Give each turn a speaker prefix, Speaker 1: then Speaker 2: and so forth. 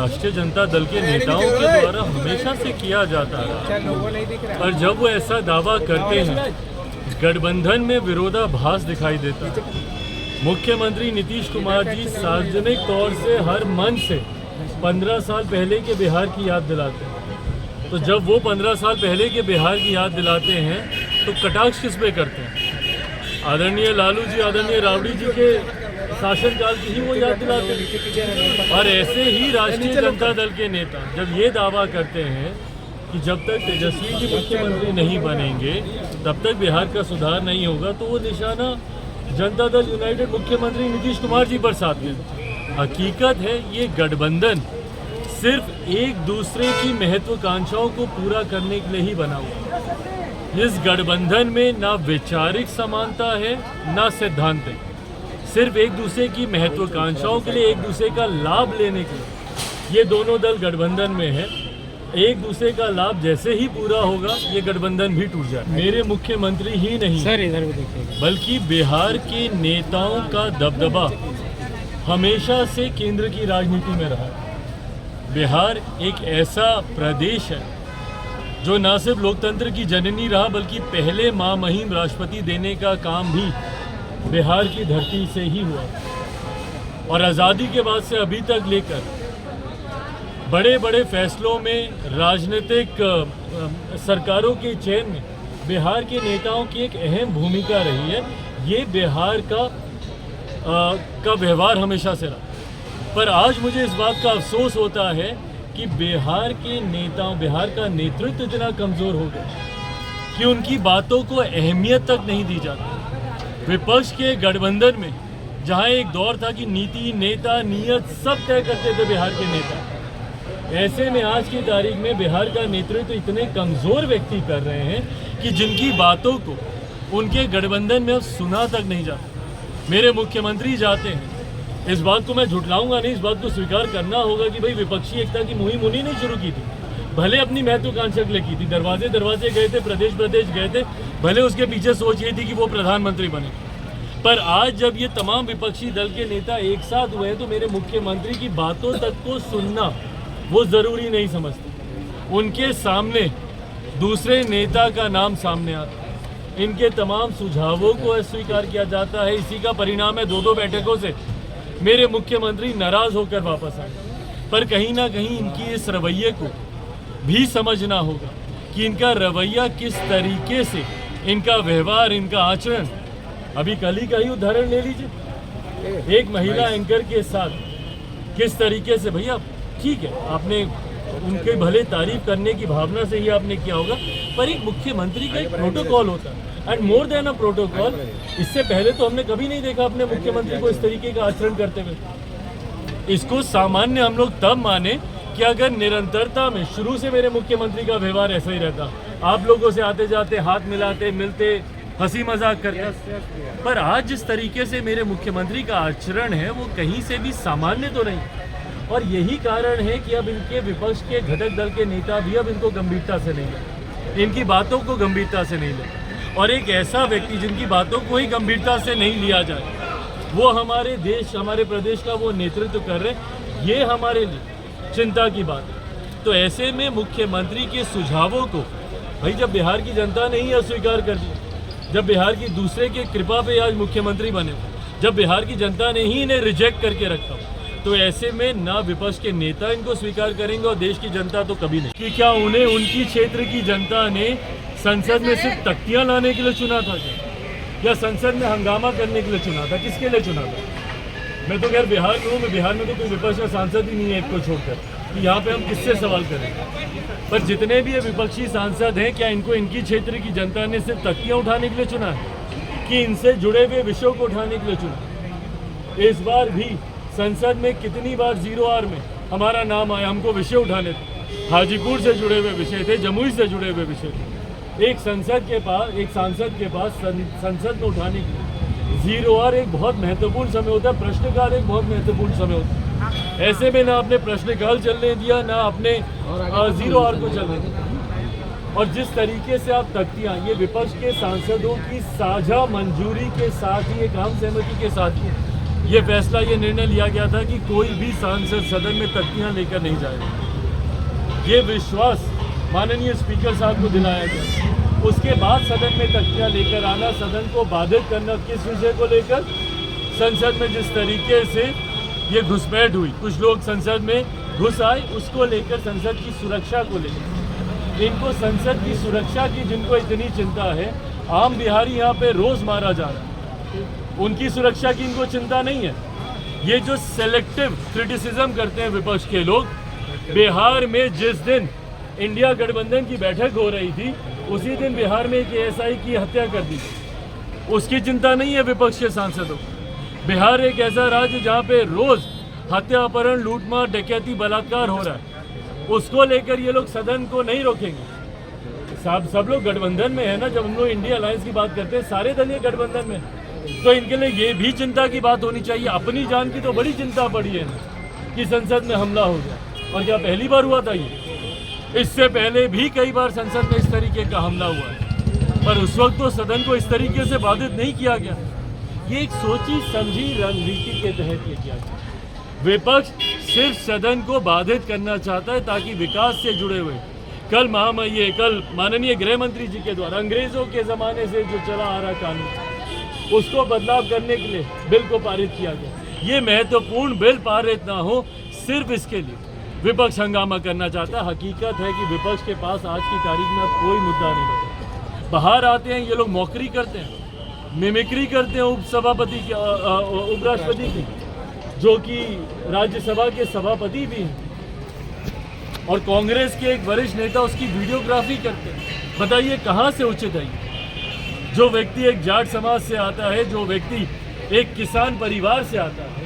Speaker 1: राष्ट्रीय जनता दल के नेताओं के द्वारा हमेशा से किया जाता रहा। और जब वो ऐसा दावा करते हैं, गठबंधन में विरोधाभास दिखाई देता है। मुख्यमंत्री नीतीश कुमार जी सार्वजनिक तौर से हर मंच से 15 साल पहले के बिहार की याद दिलाते हैं। तो जब वो 15 साल पहले के बिहार की याद दिलाते हैं तो कटाक्ष किस पे करते हैं? आदरणीय लालू जी, आदरणीय राबड़ी जी के शासनकाल की ही वो याद दिलाते हैं। और ऐसे ही राष्ट्रीय जनता दल के नेता जब ये दावा करते हैं कि जब तक तेजस्वी जी मुख्यमंत्री नहीं बनेंगे तब तक बिहार का सुधार नहीं होगा, तो वो निशाना जनता दल यूनाइटेड मुख्यमंत्री नीतीश कुमार जी पर साधते हैं। हकीकत है ये गठबंधन सिर्फ एक दूसरे की महत्वाकांक्षाओं को पूरा करने के लिए ही बना हुआ है। इस गठबंधन में ना वैचारिक समानता है ना सिद्धांत है। सिर्फ एक दूसरे की महत्वाकांक्षाओं के लिए, एक दूसरे का लाभ लेने के लिए ये दोनों दल गठबंधन में है। एक दूसरे का लाभ जैसे ही पूरा होगा ये गठबंधन भी टूट जाए। मेरे मुख्यमंत्री ही नहीं
Speaker 2: सर इधर भी देखिए,
Speaker 1: बल्कि बिहार के नेताओं का दबदबा हमेशा से केंद्र की राजनीति में रहा। बिहार एक ऐसा प्रदेश है जो न सिर्फ लोकतंत्र की जननी रहा बल्कि पहले महामहिम राष्ट्रपति देने का काम भी बिहार की धरती से ही हुआ। और आज़ादी के बाद से अभी तक लेकर बड़े बड़े फैसलों में, राजनीतिक सरकारों के चयन में बिहार के नेताओं की एक अहम भूमिका रही है। ये बिहार का व्यवहार हमेशा से रहा। पर आज मुझे इस बात का अफसोस होता है कि बिहार के नेताओं, बिहार का नेतृत्व इतना कमज़ोर हो गया कि उनकी बातों को अहमियत तक नहीं दी जाती। विपक्ष के गठबंधन में जहां एक दौर था कि नीति, नेता, नीयत सब तय करते थे बिहार के नेता, ऐसे में आज की तारीख में बिहार का नेतृत्व इतने कमज़ोर व्यक्ति कर रहे हैं कि जिनकी बातों को उनके गठबंधन में अब सुना तक नहीं जाता। मेरे मुख्यमंत्री जाते हैं, इस बात को मैं झुठलाऊंगा नहीं, इस बात को स्वीकार करना होगा कि भाई विपक्षी एकता की मुहिम उन्हीं ने शुरू की थी। भले अपनी महत्वाकांक्षा के लिए की थी, दरवाजे दरवाजे गए थे, प्रदेश प्रदेश गए थे, भले उसके पीछे सोच ये थी कि वो प्रधानमंत्री बने। पर आज जब ये तमाम विपक्षी दल के नेता एक साथ हुए हैं तो मेरे मुख्यमंत्री की बातों तक को सुनना वो ज़रूरी नहीं समझते। उनके सामने दूसरे नेता का नाम सामने आता है, इनके तमाम सुझावों को अस्वीकार किया जाता है। इसी का परिणाम है 2-2 बैठकों से मेरे मुख्यमंत्री नाराज़ होकर वापस आए। पर कहीं ना कहीं इनकी इस रवैये को भी समझना होगा कि इनका रवैया किस तरीके से, इनका व्यवहार, इनका आचरण, अभी कल ही का ही उदाहरण ले लीजिए। एक महिला एंकर के साथ किस तरीके से, भैया ठीक है आपने उनके भले तारीफ करने की भावना से ही आपने किया होगा, पर एक मुख्यमंत्री का एक प्रोटोकॉल होता है and more than a protocol. इससे पहले तो हमने कभी नहीं देखा अपने मुख्यमंत्री को इस तरीके का आचरण करते हुए। इसको सामान्य हम लोग तब माने कि अगर निरंतरता में शुरू से मेरे मुख्यमंत्री का व्यवहार ऐसा ही रहता, आप लोगों से आते जाते हाथ मिलाते, मिलते, हंसी मजाक करते। पर आज जिस तरीके से मेरे मुख्यमंत्री का आचरण है वो कहीं से भी सामान्य तो नहीं। और यही कारण है कि अब इनके विपक्ष के घटक दल के नेता भी अब इनको गंभीरता से नहीं लेते, इनकी बातों को गंभीरता से नहीं लेते। और एक ऐसा व्यक्ति जिनकी बातों को ही गंभीरता से नहीं लिया जाए, वो हमारे देश, हमारे प्रदेश का वो नेतृत्व कर रहे, ये हमारे लिए चिंता की बात है। तो ऐसे में मुख्यमंत्री के सुझावों को भाई जब बिहार की जनता ने ही अस्वीकार कर दिया, जब बिहार की दूसरे की कृपा पे आज मुख्यमंत्री बने, जब बिहार की जनता ने ही इन्हें रिजेक्ट करके रखा, तो ऐसे में ना विपक्ष के नेता इनको स्वीकार करेंगे और देश की जनता तो कभी नहीं। कि क्या उन्हें उनकी क्षेत्र की जनता ने संसद में सिर्फ तख्तियां लाने के लिए चुना था क्या संसद में हंगामा करने के लिए चुना था? किसके लिए चुना था? मैं तो खैर बिहार में हूँ, मैं बिहार में तो कोई विपक्ष का सांसद ही नहीं है एक को छोड़कर, कि यहाँ पे हम किससे सवाल करेंगे। पर जितने भी ये विपक्षी सांसद हैं, क्या इनको इनकी क्षेत्र की जनता ने सिर्फ तख्तियाँ उठाने के लिए चुना है कि इनसे जुड़े हुए विषयों को उठाने के लिए चुना? इस बार भी संसद में कितनी बार 0R में हमारा नाम आया, हमको विषय उठाने थे, हाजीपुर से जुड़े हुए विषय थे, जमुई से जुड़े हुए विषय थे। एक सांसद के पास संसद में उठाने के लिए 0R एक बहुत महत्वपूर्ण समय होता है, प्रश्नकाल एक बहुत महत्वपूर्ण समय होता है। ऐसे में ना आपने प्रश्नकाल चलने दिया, ना आपने 0R को चलने दिया। और जिस तरीके से आप तख्तियाँ, ये विपक्ष के सांसदों की साझा मंजूरी के साथ ही, एक आम सहमति के साथ ही ये फैसला, ये निर्णय लिया गया था कि कोई भी सांसद सदन में तख्तियां लेकर नहीं जाएगा। ये विश्वास माननीय स्पीकर साहब को दिलाया गया। उसके बाद सदन में तख्तियां लेकर आना, सदन को बाधित करना, किस विषय को लेकर? संसद में जिस तरीके से ये घुसपैठ हुई, कुछ लोग संसद में घुस आए, उसको लेकर संसद की सुरक्षा को लेकर, इनको संसद की सुरक्षा की जिनको इतनी चिंता है, आम बिहारी यहाँ पे रोज मारा जा रहा है, उनकी सुरक्षा की इनको चिंता नहीं है। ये जो सेलेक्टिव क्रिटिसिज्म करते हैं विपक्ष के लोग, बिहार में जिस दिन इंडिया गठबंधन की बैठक हो रही थी, उसी दिन बिहार में एक एएसआई की हत्या कर दी गई। उसकी चिंता नहीं है विपक्ष के सांसदों को। बिहार एक ऐसा राज्य जहाँ पे रोज हत्या, अपहरण, लूटमार, डकैती, बलात्कार हो रहा है, उसको लेकर ये लोग सदन को नहीं रोकेंगे। सब लोग गठबंधन में है ना। जब हम लोग इंडिया अलायंस की बात करते हैं, सारे दल ये गठबंधन में, तो इनके लिए ये भी चिंता की बात होनी चाहिए। अपनी जान की तो बड़ी चिंता पड़ी है कि संसद में हमला हो गया। और क्या पहली बार हुआ था ये? इससे पहले भी कई बार संसद में इस तरीके का हमला हुआ है, पर उस वक्त तो सदन को इस तरीके से बाधित नहीं किया गया। ये एक सोची समझी रणनीति के तहत ये किया गया। विपक्ष सिर्फ सदन को बाधित करना चाहता है ताकि विकास से जुड़े हुए कल माननीय गृह मंत्री जी के द्वारा अंग्रेजों के ज़माने से जो चला आ रहा कानून, उसको बदलाव करने के लिए बिल को पारित किया गया। ये महत्वपूर्ण बिल पारित ना हो, सिर्फ इसके लिए विपक्ष हंगामा करना चाहता है। हकीकत है कि विपक्ष के पास आज की तारीख में अब कोई मुद्दा नहीं है। बाहर आते हैं ये लोग, मौकरी करते हैं, मिमिक्री करते हैं उपराष्ट्रपति की, जो कि राज्यसभा के सभापति भी हैं, और कांग्रेस के एक वरिष्ठ नेता उसकी वीडियोग्राफी करते हैं। बताइए कहाँ से उचित है ये? जो व्यक्ति एक जाट समाज से आता है, जो व्यक्ति एक किसान परिवार से आता है,